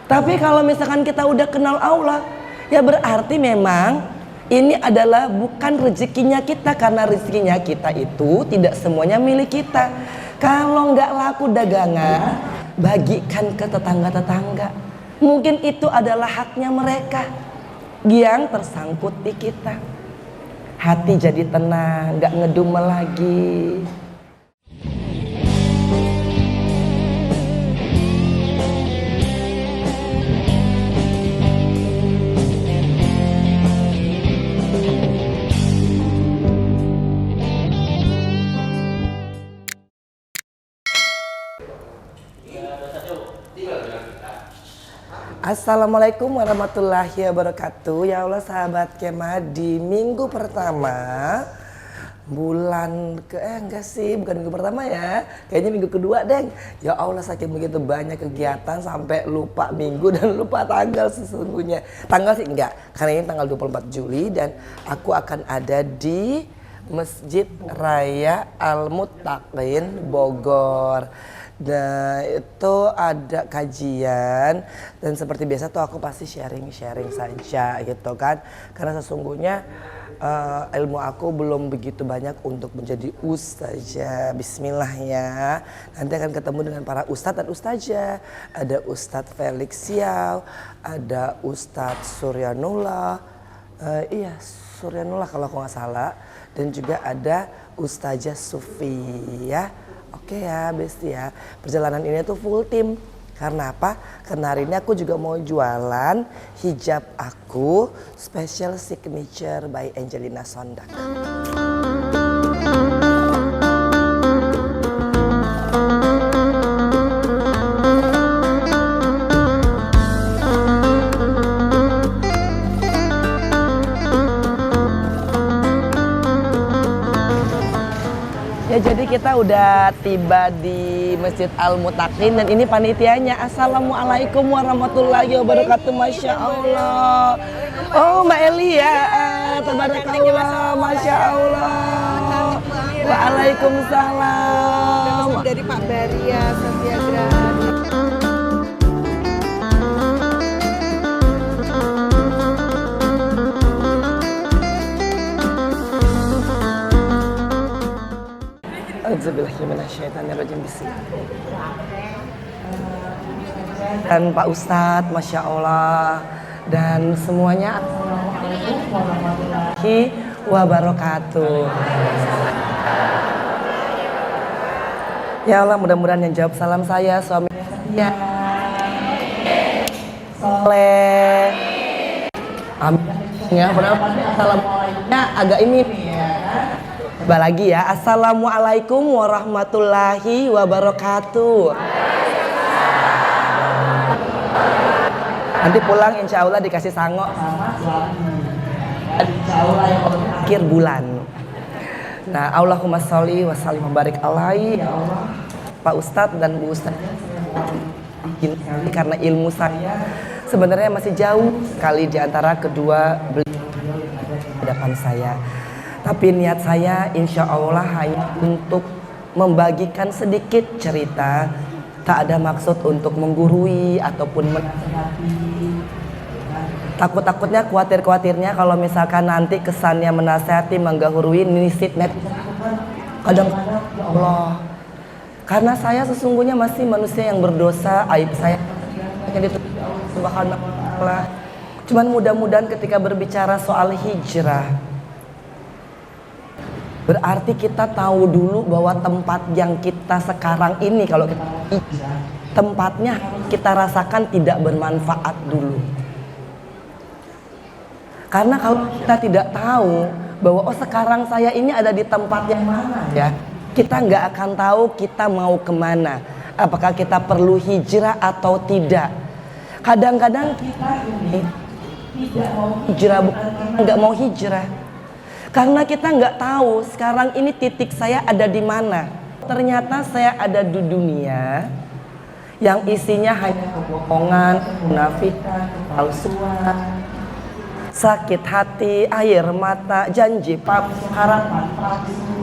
Tapi kalau misalkan kita udah kenal Allah, ya berarti memang ini adalah bukan rezekinya kita, karena rezekinya kita itu tidak semuanya milik kita. Kalau nggak laku dagangan, bagikan ke tetangga-tetangga. Mungkin itu adalah haknya mereka yang tersangkut di kita. Hati jadi tenang, nggak ngedumel lagi. Assalamualaikum warahmatullahi wabarakatuh. Ya Allah, sahabat Kemah, di minggu pertama bulan enggak sih, bukan minggu pertama ya, kayaknya minggu kedua deng. Ya Allah, saking begitu banyak kegiatan sampai lupa minggu dan lupa tanggal sesungguhnya. Tanggal sih enggak, karena ini tanggal 24 Juli dan aku akan ada di Masjid Raya Al-Muttaqin Bogor. Nah, itu ada kajian dan seperti biasa tuh aku pasti sharing-sharing saja gitu kan, karena sesungguhnya ilmu aku belum begitu banyak untuk menjadi ustazah. Bismillah ya, nanti akan ketemu dengan para ustadz dan ustazah. Ada Ustadz Felix Siau, ada Ustadz Suryanullah, iya Suryanullah kalau aku nggak salah, dan juga ada Ustazah Sufi ya. Oke ya besti ya, perjalanan ini tuh full tim. Karena apa? Karena hari ini aku juga mau jualan hijab aku special signature by Angelina Sondak. Ya, jadi kita udah tiba di Masjid Al-Muttaqin dan ini panitianya. Assalamualaikum warahmatullahi wabarakatuh. Masya Allah. Oh Mbak Eli ya, tabarakallah, Masya Allah. Waalaikumsalam. Dari Pak Baria Satyagraha. Dan Pak Ustadz, Masya Allah, dan semuanya Assalamualaikum warahmatullahi wabarakatuh. Ya Allah, mudah-mudahan yang jawab salam saya suami saya soleh. Amin. Ya, berapa assalamualaikumnya agak ini ya. Coba lagi ya. Assalamualaikum warahmatullahi wabarakatuh. Nanti pulang insya Allah dikasih sangok sama suami. Insya Allah yang akhir bulan. Nah, Allahumma sholli wa sallim wa barik alaihi. Ya Allah, Pak Ustadz dan Bu Ustadz, karena ilmu saya sebenarnya masih jauh sekali di antara kedua beliau di depan saya. Tapi niat saya insya Allah hanya untuk membagikan sedikit cerita. Tak ada maksud untuk menggurui ataupun menasihati. Takut-takutnya, khawatir-khawatirnya kalau misalkan nanti kesannya menasihati, menggurui, nisit net. Kadang-kadang ya Allah, karena saya sesungguhnya masih manusia yang berdosa, aib saya yang Subhanahu wa ta'ala. Cuman mudah-mudahan ketika berbicara soal hijrah, berarti kita tahu dulu bahwa tempat yang kita sekarang ini, kalau kita tempatnya kita rasakan tidak bermanfaat dulu. Karena kalau kita tidak tahu bahwa oh sekarang saya ini ada di tempat yang mana ya, kita nggak akan tahu kita mau kemana. Apakah kita perlu hijrah atau tidak. Kadang-kadang kita ini tidak mau hijrah, bukan nggak mau hijrah, karena kita nggak tahu sekarang ini titik saya ada di mana. Ternyata saya ada di dunia yang isinya hanya kebohongan, munafikan, palsuan, sakit hati, air mata, janji palsu, harapan palsu.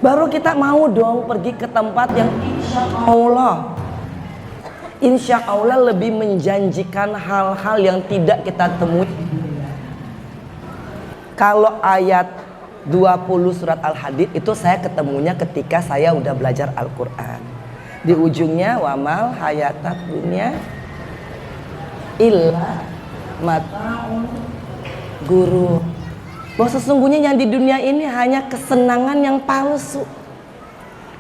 Baru kita mau dong pergi ke tempat yang insya Allah insya Allah lebih menjanjikan hal-hal yang tidak kita temui. Kalau ayat 20 surat Al-Hadid itu saya ketemunya ketika saya udah belajar Al-Quran. Di ujungnya wamal hayatat dunya illa mata'un guru. Bahwa sesungguhnya yang di dunia ini hanya kesenangan yang palsu.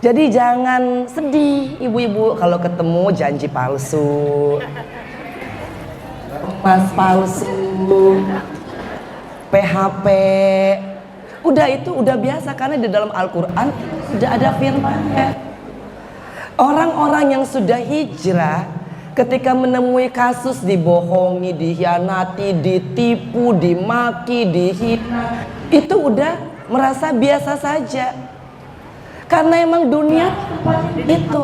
Jadi jangan sedih ibu-ibu kalau ketemu janji palsu, mas palsu, PHP. Udah itu udah biasa karena di dalam Al-Quran sudah ada firman-Nya. Orang-orang yang sudah hijrah ketika menemui kasus dibohongi, dikhianati, ditipu, dimaki, dihina, itu udah merasa biasa saja. Karena emang dunia itu.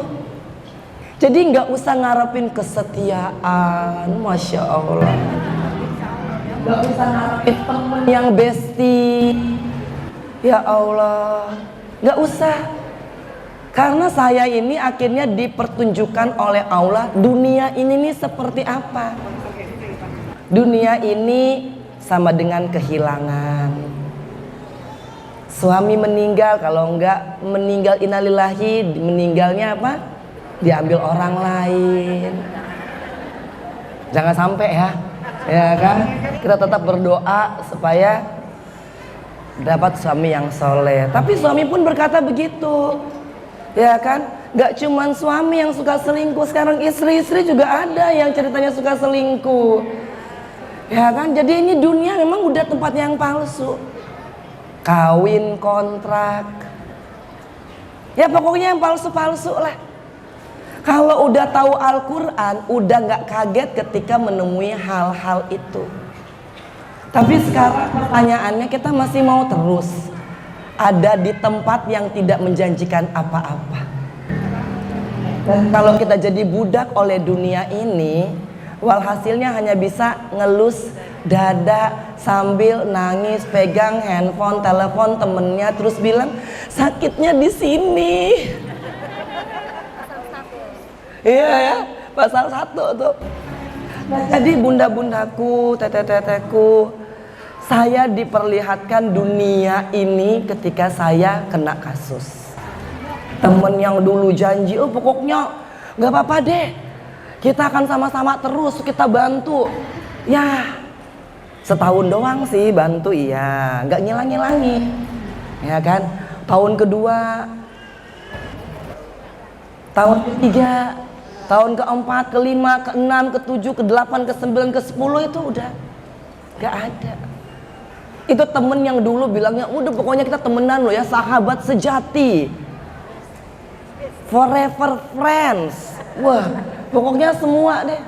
Jadi nggak usah ngarepin kesetiaan, Masya Allah. Nggak usah ngarepin temen yang bestie. Ya Allah, nggak usah. Karena saya ini akhirnya dipertunjukkan oleh Allah dunia ini nih seperti apa. Dunia ini sama dengan kehilangan. Suami meninggal, kalau enggak meninggal innalillahi, meninggalnya apa? Diambil orang lain. Jangan sampai ya kan? Kita tetap berdoa supaya dapat suami yang soleh. Tapi suami pun berkata begitu, ya kan? Gak cuman suami yang suka selingkuh, sekarang istri-istri juga ada yang ceritanya suka selingkuh, ya kan? Jadi ini dunia memang udah tempat yang palsu. Kawin kontrak, ya pokoknya yang palsu-palsu lah. Kalau udah tahu Al-Quran, udah gak kaget ketika menemui hal-hal itu. Tapi sekarang pertanyaannya, kita masih mau terus ada di tempat yang tidak menjanjikan apa-apa. Dan kalau kita jadi budak oleh dunia ini, walhasilnya hanya bisa ngelus dada sambil nangis, pegang handphone, telepon temennya, terus bilang sakitnya di sini. Iya ya, pasal 1 tuh. Jadi bunda-bundaku, tete-teteku, saya diperlihatkan dunia ini ketika saya kena kasus. Temen yang dulu janji, oh pokoknya gak apa-apa deh, kita akan sama-sama terus, kita bantu. Ya, setahun doang sih bantu, iya, gak ngilang-ngilangi, ya kan. Tahun kedua, tahun ketiga, tahun keempat, kelima, keenam, ketujuh, kedelapan, kesembilan, kesepuluh itu udah gak ada. Itu temen yang dulu bilangnya, udah pokoknya kita temenan loh ya, sahabat sejati, forever friends. Wah, pokoknya semua deh.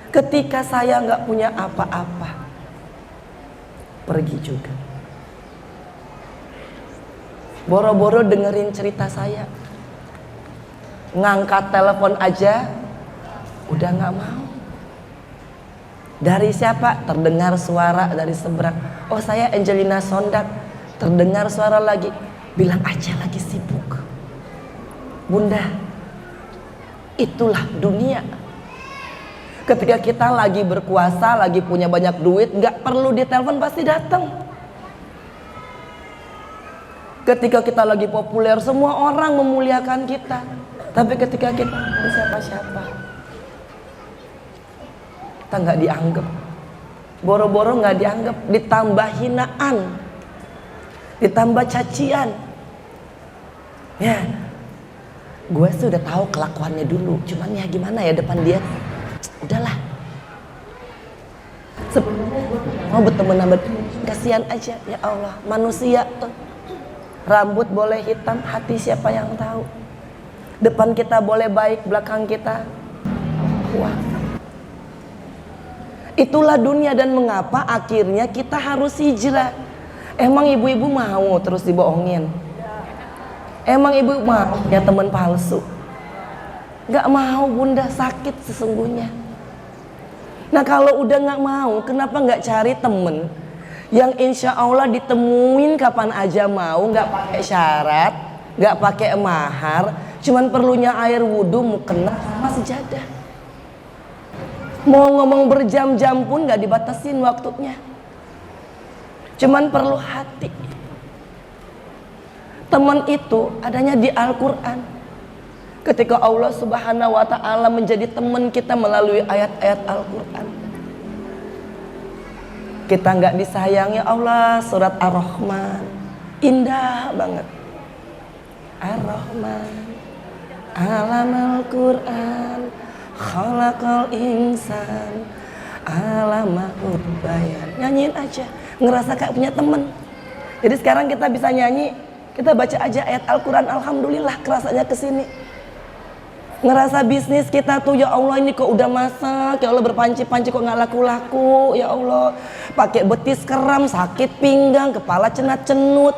Ketika saya gak punya apa-apa, pergi juga. Boro-boro dengerin cerita saya, ngangkat telepon aja udah gak mau. Dari siapa? Terdengar suara dari seberang. Oh saya Angelina Sondak. Terdengar suara lagi, bilang aja lagi sibuk. Bunda, itulah dunia. Ketika kita lagi berkuasa, lagi punya banyak duit, gak perlu ditelepon pasti datang. Ketika kita lagi populer, semua orang memuliakan kita. Tapi ketika kita bukan siapa-siapa, kita nggak dianggap. Boro-boro nggak dianggap, ditambah hinaan, ditambah cacian. Ya, gue sih udah tahu kelakuannya dulu, cuman ya gimana ya depan dia. Udahlah. Sebenarnya gue mau berteman sama dia, kasihan aja. Ya Allah, manusia tuh. Rambut boleh hitam, hati siapa yang tahu. Depan kita boleh baik, belakang kita wah. Itulah dunia, dan mengapa akhirnya kita harus hijrah. Emang ibu-ibu mau terus dibohongin? Emang ibu mau ya teman palsu? Gak mau bunda, sakit sesungguhnya. Nah kalau udah gak mau, kenapa gak cari temen yang insya Allah ditemuin kapan aja mau, gak pakai syarat, gak pakai mahar, cuman perlunya air wudhu, mukena sama sejadah. Mau ngomong berjam-jam pun gak dibatasin waktunya. Cuman perlu hati. Teman itu adanya di Al-Quran. Ketika Allah Subhanahu wa ta'ala menjadi teman kita melalui ayat-ayat Al-Quran. Kita nggak disayang, ya Allah. Surat Ar-Rahman, indah banget. Ar-Rahman, alamal Quran, khalaqal insan, alamahul bayan. Nyanyiin aja, ngerasa kayak punya temen. Jadi sekarang kita bisa nyanyi, kita baca aja ayat Al-Quran, alhamdulillah kerasanya kesini. Ngerasa bisnis kita tuh, ya Allah ini kok udah masak, ya Allah berpanci-panci kok nggak laku-laku, ya Allah pakai betis keram, sakit pinggang, kepala cenat-cenut.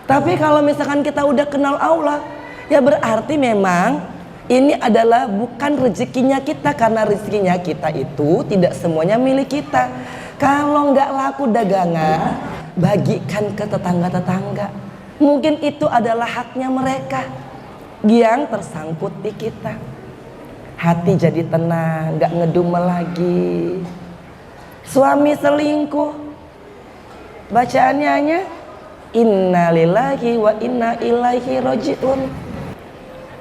Tapi kalau misalkan kita udah kenal Allah, ya berarti memang ini adalah bukan rezekinya kita, karena rezekinya kita itu tidak semuanya milik kita. Kalau nggak laku dagangan, bagikan ke tetangga-tetangga. Mungkin itu adalah haknya mereka yang tersangkut di kita. Hati jadi tenang, nggak ngedumel lagi. Suami selingkuh, bacaannya hanya inna lillahi wa inna ilaihi roji'un.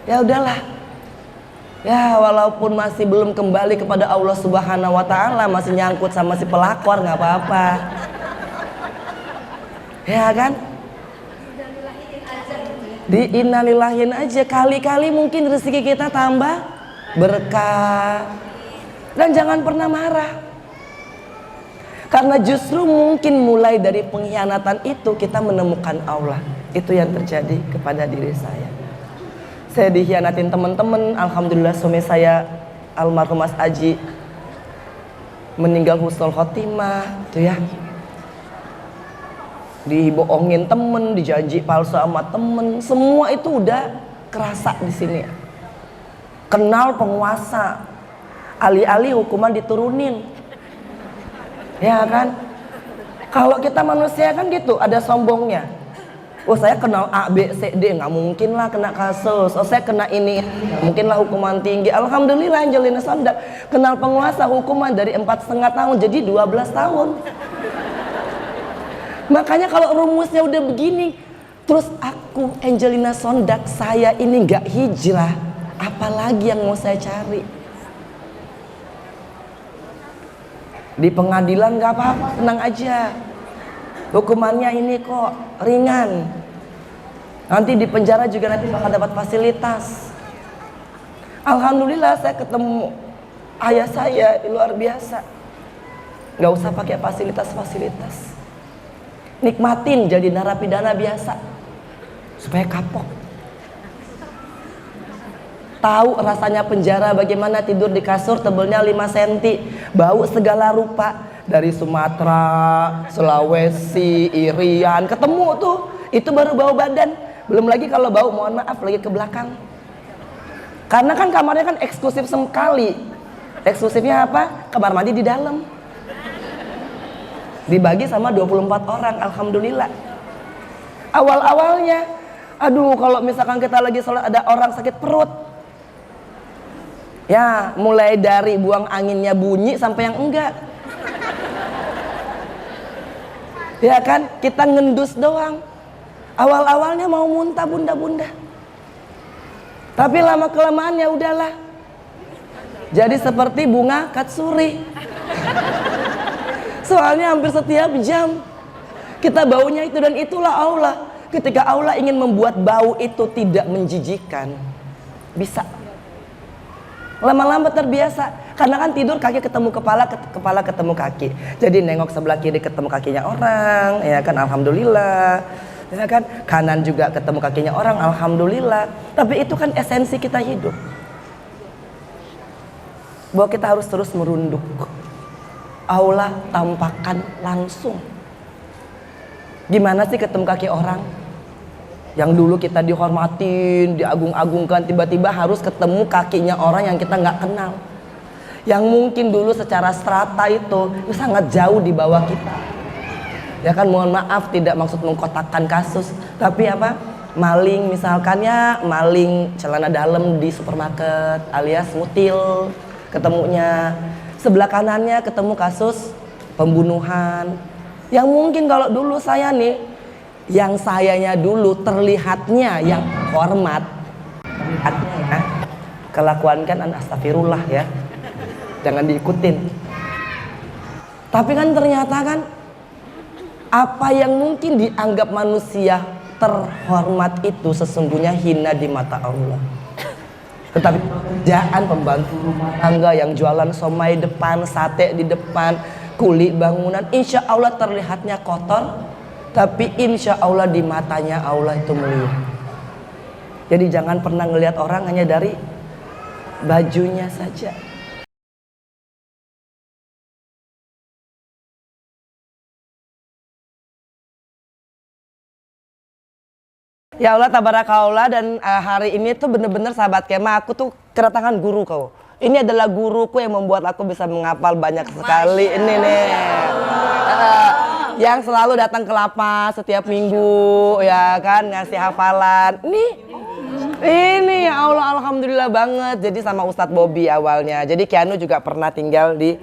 Ya udahlah, ya walaupun masih belum kembali kepada Allah Subhanahu wa ta'ala, masih nyangkut sama si pelakor, nggak apa-apa. Ya kan? Diinalillahin aja. Kali-kali mungkin rezeki kita tambah berkah. Dan jangan pernah marah, karena justru mungkin mulai dari pengkhianatan itu kita menemukan Allah. Itu yang terjadi kepada diri saya. Saya dikhianatin teman-teman. Alhamdulillah suami saya almarhum Mas Aji meninggal husnul khotimah, tuh ya. Dibohongin temen, dijanji palsu sama temen, semua itu udah kerasa di sini. Kenal penguasa, alih-alih hukuman diturunin, ya kan? Kalau kita manusia kan gitu, ada sombongnya. Oh saya kenal A, B, C, D, nggak mungkin lah kena kasus. Oh saya kena ini, mungkin lah hukuman tinggi. Alhamdulillah Angelina Sondak kenal penguasa, hukuman dari 4,5 tahun jadi 12 tahun. Makanya kalau rumusnya udah begini, terus aku Angelina Sondak, saya ini nggak hijrah, apalagi yang mau saya cari? Di pengadilan nggak apa-apa, tenang aja. Hukumannya ini kok ringan. Nanti di penjara juga nanti bakal dapat fasilitas. Alhamdulillah saya ketemu ayah saya luar biasa. Nggak usah pakai fasilitas-fasilitas. Nikmatin jadi narapidana biasa supaya kapok. Tahu rasanya penjara, bagaimana tidur di kasur tebelnya 5 cm, bau segala rupa. Dari Sumatera, Sulawesi, Irian, ketemu tuh. Itu baru bau badan. Belum lagi kalau bau, mohon maaf, lagi ke belakang. Karena kan kamarnya kan eksklusif sekali. Eksklusifnya apa? Kamar mandi di dalam. Dibagi sama 24 orang, alhamdulillah. Awal-awalnya, aduh kalau misalkan kita lagi sholat ada orang sakit perut, ya mulai dari buang anginnya bunyi sampai yang enggak. Ya kan, kita ngendus doang. Awal-awalnya mau muntah bunda-bunda, tapi lama-kelamaan ya udahlah. Jadi seperti bunga katsuri. Soalnya hampir setiap jam kita baunya itu, dan itulah Allah. Ketika Allah ingin membuat bau itu tidak menjijikkan, bisa. Lama-lama terbiasa. Karena kan tidur kaki ketemu kepala, kepala ketemu kaki. Jadi nengok sebelah kiri ketemu kakinya orang, ya kan, alhamdulillah. Ya kan, kanan juga ketemu kakinya orang, alhamdulillah. Tapi itu kan esensi kita hidup. Bahwa kita harus terus merunduk. Allah tampakkan langsung. Gimana sih ketemu kaki orang? Yang dulu kita dihormatin, diagung-agungkan, tiba-tiba harus ketemu kakinya orang yang kita nggak kenal. Yang mungkin dulu secara strata itu sangat jauh di bawah kita. Ya kan, mohon maaf tidak maksud mengkotakkan kasus, tapi apa? maling misalkan ya, maling celana dalam di supermarket alias mutil ketemunya. Sebelah kanannya ketemu kasus pembunuhan. Yang mungkin kalau dulu saya nih, yang sayanya dulu terlihatnya yang hormat, terlihatnya kelakuan kan astagfirullah ya, jangan diikutin. Tapi kan ternyata kan apa yang mungkin dianggap manusia terhormat itu sesungguhnya hina di mata Allah. Tetapi pekerjaan pembantu rumah tangga yang jualan somai depan, sate di depan, kuli bangunan, insya Allah terlihatnya kotor, tapi insya Allah di matanya Allah itu mulia. Jadi jangan pernah ngelihat orang hanya dari bajunya saja. Ya Allah tabarakallah, dan hari ini tuh bener-bener sahabat Kema, aku tuh kedatangan guru kau. Ini adalah guruku yang membuat aku bisa menghafal banyak sekali. Ini nih yang selalu datang ke lapas setiap minggu ya kan, ngasih hafalan. Ini ya Allah, alhamdulillah banget. Jadi sama Ustadz Bobby awalnya. Jadi Keanu juga pernah tinggal di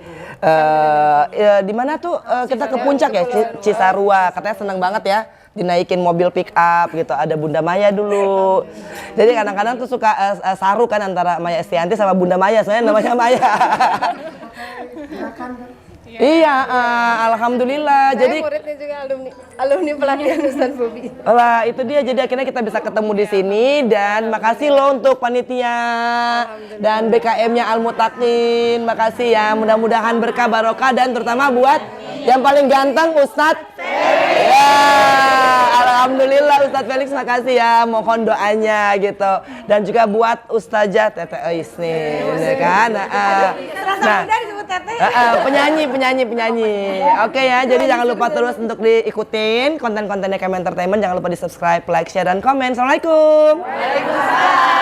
di mana tuh, kita ke puncak ya, Cisarua. Katanya senang banget ya dinaikin mobil pick up gitu. Ada Bunda Maya dulu. Jadi kadang-kadang tuh suka saru kan antara Maya Estianti sama Bunda Maya. Soalnya namanya Maya. Iya, alhamdulillah. Saya jadi muridnya juga alumni pelatihan Ustadz Bobby. lah itu dia, jadi akhirnya kita bisa ketemu di sini. Dan makasih loh untuk panitia dan BKM-nya Al Mutakin. Makasih ya, mudah-mudahan berkah barokah, dan terutama buat yang paling ganteng Ustadz. Ya, alhamdulillah Ustadz Felix, makasih ya, mohon doanya gitu. Dan juga buat Ustazah Tete Ois nih, ya kan? Nah, penyanyi. Oke ya, jadi jangan lupa terus untuk diikutin konten-kontennya Kema Entertainment. Jangan lupa di subscribe, like, share, dan komen. Assalamualaikum. Waalaikumsalam.